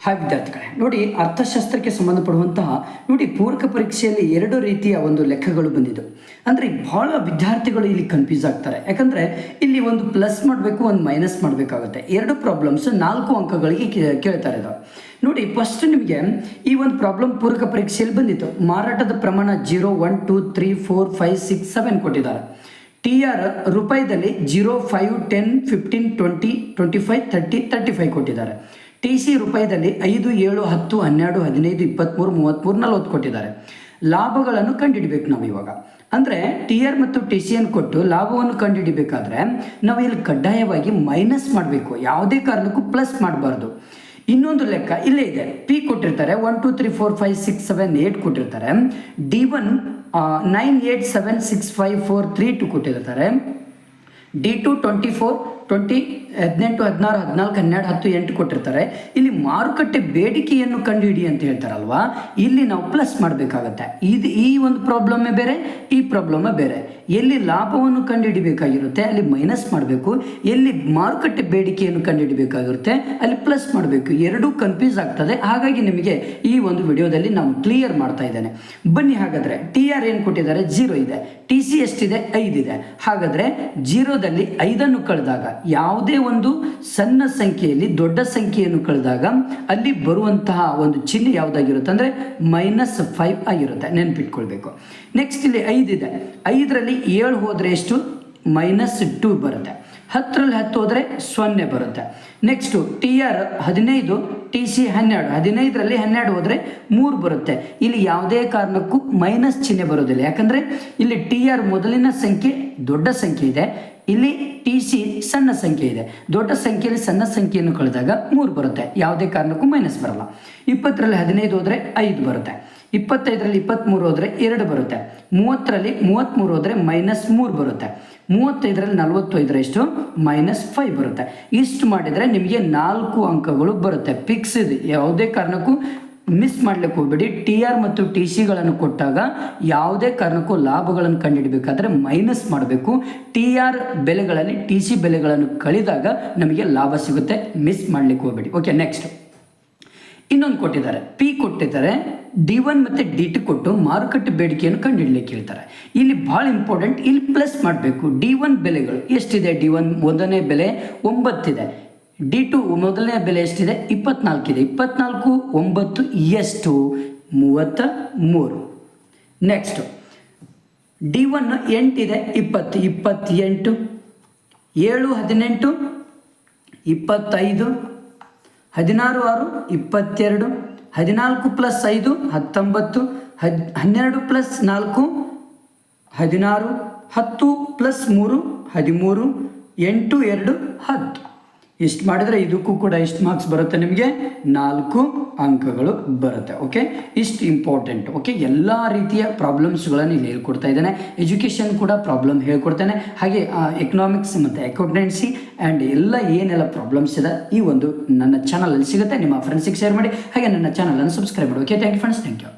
ಹಾಗೆ ವಿದ್ಯಾರ್ಥಿಗಳೇ ನೋಡಿ, ಅರ್ಥಶಾಸ್ತ್ರಕ್ಕೆ ಸಂಬಂಧಪಡುವಂತಹ ನೋಡಿ ಪೂರಕ ಪರೀಕ್ಷೆಯಲ್ಲಿ ಎರಡು ರೀತಿಯ ಒಂದು ಲೆಕ್ಕಗಳು ಬಂದಿದ್ದು. ಅಂದರೆ ಬಹಳ ವಿದ್ಯಾರ್ಥಿಗಳು ಇಲ್ಲಿ ಕನ್ಫ್ಯೂಸ್ ಆಗ್ತಾರೆ. ಯಾಕಂದರೆ ಇಲ್ಲಿ ಒಂದು ಪ್ಲಸ್ ಮಾಡಬೇಕು, ಒಂದು ಮೈನಸ್ ಮಾಡಬೇಕಾಗುತ್ತೆ. ಎರಡು ಪ್ರಾಬ್ಲಮ್ಸ್ 4 ಅಂಕಗಳಿಗೆ ಕೇಳ್ತಾರೆ ಇದ್ದಾವೆ. ನೋಡಿ, ಫಸ್ಟ್ ನಿಮಗೆ ಈ ಒಂದು ಪ್ರಾಬ್ಲಮ್ ಪೂರಕ ಪರೀಕ್ಷೆಯಲ್ಲಿ ಬಂದಿತ್ತು. ಮಾರಾಟದ ಪ್ರಮಾಣ 0, 1, 2, 3, 4, 5, 6, 7 ಕೊಟ್ಟಿದ್ದಾರೆ. TR ರೂಪಾಯಿದಲ್ಲಿ 0, 5, 10, 15, 20, 25, 30, 35 ಕೊಟ್ಟಿದ್ದಾರೆ. TC ರೂಪಾಯಿದಲ್ಲಿ 5, 7, 10, 12, 15, 23, 33, 40 ಕೊಟ್ಟಿದ್ದಾರೆ. ಲಾಭಗಳನ್ನು ಕಂಡುಹಿಡಬೇಕು ನಾವು ಇವಾಗ. ಅಂದರೆ TR ಮತ್ತು TCಯನ್ನು ಕೊಟ್ಟು ಲಾಭವನ್ನು ಕಂಡುಹಿಡಿಬೇಕಾದ್ರೆ ನಾವು ಇಲ್ಲಿ ಕಡ್ಡಾಯವಾಗಿ ಮೈನಸ್ ಮಾಡಬೇಕು, ಯಾವುದೇ ಕಾರಣಕ್ಕೂ ಪ್ಲಸ್ ಮಾಡಬಾರ್ದು. ಇನ್ನೊಂದು ಲೆಕ್ಕ ಇಲ್ಲೇ ಇದೆ. P ಕೊಟ್ಟಿರ್ತಾರೆ 1, 2, 3, 4, 5, 6, 7, 8 ಕೊಟ್ಟಿರ್ತಾರೆ. D1 9, 8, 7, 6, 5, 4, 3, 2 ಕೊಟ್ಟಿರ್ತಾರೆ. D2 24, 20, 18, 16, 14, 12, 10, 8 ಕೊಟ್ಟಿರ್ತಾರೆ. ಇಲ್ಲಿ ಮಾರುಕಟ್ಟೆ ಬೇಡಿಕೆಯನ್ನು ಕಂಡುಹಿಡಿ ಅಂತ ಹೇಳ್ತಾರಲ್ವಾ, ಇಲ್ಲಿ ನಾವು ಪ್ಲಸ್ ಮಾಡಬೇಕಾಗತ್ತೆ. ಈ ಒಂದು ಪ್ರಾಬ್ಲಮ್ಮೇ ಬೇರೆ, ಈ ಪ್ರಾಬ್ಲಮ್ಮೇ ಬೇರೆ. ಎಲ್ಲಿ ಲಾಭವನ್ನು ಕಂಡುಹಿಡಿಬೇಕಾಗಿರುತ್ತೆ ಅಲ್ಲಿ ಮೈನಸ್ ಮಾಡಬೇಕು, ಎಲ್ಲಿ ಮಾರುಕಟ್ಟೆ ಬೇಡಿಕೆಯನ್ನು ಕಂಡುಹಿಡಿಬೇಕಾಗಿರುತ್ತೆ ಅಲ್ಲಿ ಪ್ಲಸ್ ಮಾಡಬೇಕು. ಎರಡೂ ಕನ್ಫ್ಯೂಸ್ ಆಗ್ತದೆ. ಹಾಗಾಗಿ ನಿಮಗೆ ಈ ಒಂದು ವಿಡಿಯೋದಲ್ಲಿ ನಾನು ಕ್ಲಿಯರ್ ಮಾಡ್ತಾ ಇದ್ದೇನೆ. ಬನ್ನಿ ಹಾಗಾದರೆ TR ಏನು ಕೊಟ್ಟಿದ್ದಾರೆ? 0 ಇದೆ. TC ಎಷ್ಟಿದೆ? 5 ಇದೆ. ಹಾಗಾದರೆ 0ದಲ್ಲಿ 5ಅನ್ನು ಕಳೆದಾಗ, ಯಾವುದೇ ಒಂದು ಸಣ್ಣ ಸಂಖ್ಯೆಯಲ್ಲಿ ದೊಡ್ಡ ಸಂಖ್ಯೆಯನ್ನು ಕಳೆದಾಗ ಅಲ್ಲಿ ಬರುವಂತಹ ಒಂದು ಚಿಹ್ನೆ ಯಾವುದಾಗಿರುತ್ತೆ ಅಂದರೆ -5 ಆಗಿರುತ್ತೆ, ನೆನ್ಪಿಟ್ಕೊಳ್ಬೇಕು. ನೆಕ್ಸ್ಟ್ ಇಲ್ಲಿ 5 ಇದೆ. 5ರಲ್ಲಿ 7 ಹೋದರೆ ಎಷ್ಟು? -2 ಬರುತ್ತೆ. 10ರಲ್ಲಿ 10 ಹೋದರೆ 0 ಬರುತ್ತೆ. Next TR 15, TC 12. 15ರಲ್ಲಿ 12 ಹೋದರೆ 3 ಬರುತ್ತೆ. ಇಲ್ಲಿ ಯಾವುದೇ ಕಾರಣಕ್ಕೂ ಮೈನಸ್ ಚಿಹ್ನೆ ಬರೋದಿಲ್ಲ. ಯಾಕಂದರೆ ಇಲ್ಲಿ TR ಮೊದಲಿನ ಸಂಖ್ಯೆ ದೊಡ್ಡ ಸಂಖ್ಯೆ ಇದೆ, ಇಲ್ಲಿ TC ಸಣ್ಣ ಸಂಖ್ಯೆ ಇದೆ. ದೊಡ್ಡ ಸಂಖ್ಯೆಯಲ್ಲಿ ಸಣ್ಣ ಸಂಖ್ಯೆಯನ್ನು ಕಳೆದಾಗ 3 ಬರುತ್ತೆ, ಯಾವುದೇ ಕಾರಣಕ್ಕೂ ಮೈನಸ್ ಬರಲ್ಲ. 20ರಲ್ಲಿ 15 ಹೋದರೆ 5 ಬರುತ್ತೆ. 25ರಲ್ಲಿ 23 ಹೋದರೆ 2 ಬರುತ್ತೆ. 30ರಲ್ಲಿ 33 ಹೋದರೆ -3 ಬರುತ್ತೆ. 35ರಲ್ಲಿ 45 ಎಷ್ಟು? -5 ಬರುತ್ತೆ. ಇಷ್ಟು ಮಾಡಿದರೆ ನಿಮಗೆ 4 ಅಂಕಗಳು ಬರುತ್ತೆ. ಫಿಕ್ಸ್ ಇದೆ, ಯಾವುದೇ ಕಾರಣಕ್ಕೂ ಮಿಸ್ ಮಾಡ್ಲಿಕ್ಕೆ ಹೋಗ್ಬೇಡಿ. TR ಮತ್ತು TCಗಳನ್ನು ಕೊಟ್ಟಾಗ ಯಾವುದೇ ಕಾರಣಕ್ಕೂ ಲಾಭಗಳನ್ನು ಕಂಡುಹಿಡಬೇಕಾದ್ರೆ ಮೈನಸ್ ಮಾಡಬೇಕು. TR ಬೆಲೆಗಳಲ್ಲಿ TC ಬೆಲೆಗಳನ್ನು ಕಳೆದಾಗ ನಮಗೆ ಲಾಭ ಸಿಗುತ್ತೆ, ಮಿಸ್ ಮಾಡ್ಲಿಕ್ಕೆ ಹೋಗ್ಬೇಡಿ. ಓಕೆ, ನೆಕ್ಸ್ಟ್ ಇನ್ನೊಂದು ಕೊಟ್ಟಿದ್ದಾರೆ. P ಕೊಟ್ಟಿದ್ದಾರೆ. D1 ಮತ್ತು D2 ಕೊಟ್ಟು ಮಾರುಕಟ್ಟೆ ಬೇಡಿಕೆಯನ್ನು ಕಂಡುಹಿಡಲಿಕ್ಕೆ ಹೇಳ್ತಾರೆ. ಇಲ್ಲಿ ಭಾಳ ಇಂಪಾರ್ಟೆಂಟ್, ಇಲ್ಲಿ ಪ್ಲಸ್ ಮಾಡಬೇಕು. D1 ಬೆಲೆಗಳು ಎಷ್ಟಿದೆ? D1 ಮೊದಲನೇ ಬೆಲೆ 9 ಇದೆ. D2 ಮೊದಲನೇ ಬೆಲೆ ಎಷ್ಟಿದೆ? 24 ಇದೆ. 24, 9 ಎಷ್ಟು? 33. ನೆಕ್ಸ್ಟ್ D1 8 ಇದೆ. 20, 28, 7, 18, 25, 16, 6, 22, 14 + 5, 19, 12 + 4, 16, 10 + 3, 13, 8, 2, 10. ಇಷ್ಟು ಮಾಡಿದರೆ ಇದಕ್ಕೂ ಕೂಡ ಇಷ್ಟು ಮಾರ್ಕ್ಸ್ ಬರುತ್ತೆ, ನಿಮಗೆ 4 ಅಂಕಗಳು ಬರುತ್ತೆ. ಓಕೆ, ಇಷ್ಟು ಇಂಪಾರ್ಟೆಂಟ್. ಓಕೆ, ಎಲ್ಲ ರೀತಿಯ ಪ್ರಾಬ್ಲಮ್ಸ್ಗಳನ್ನು ಇಲ್ಲಿ ಹೇಳ್ಕೊಡ್ತಾ ಇದ್ದೇನೆ. ಎಜುಕೇಷನ್ ಕೂಡ ಪ್ರಾಬ್ಲಮ್ ಹೇಳ್ಕೊಡ್ತೇನೆ. ಹಾಗೆ ಎಕನಾಮಿಕ್ಸ್ ಮತ್ತು ಅಕೌಂಟೆನ್ಸಿ ಆ್ಯಂಡ್ ಎಲ್ಲ ಏನೆಲ್ಲ ಪ್ರಾಬ್ಲಮ್ಸ್ ಇದೆ ಈ ಒಂದು ನನ್ನ ಚಾನಲಲ್ಲಿ ಸಿಗುತ್ತೆ. ನಿಮ್ಮ ಫ್ರೆಂಡ್ಸಿಗೆ ಶೇರ್ ಮಾಡಿ, ಹಾಗೆ ನನ್ನ ಚಾನಲನ್ನು ಸಬ್ಸ್ಕ್ರೈಬ್ ಮಾಡಿ. Okay, thank you friends, thank you.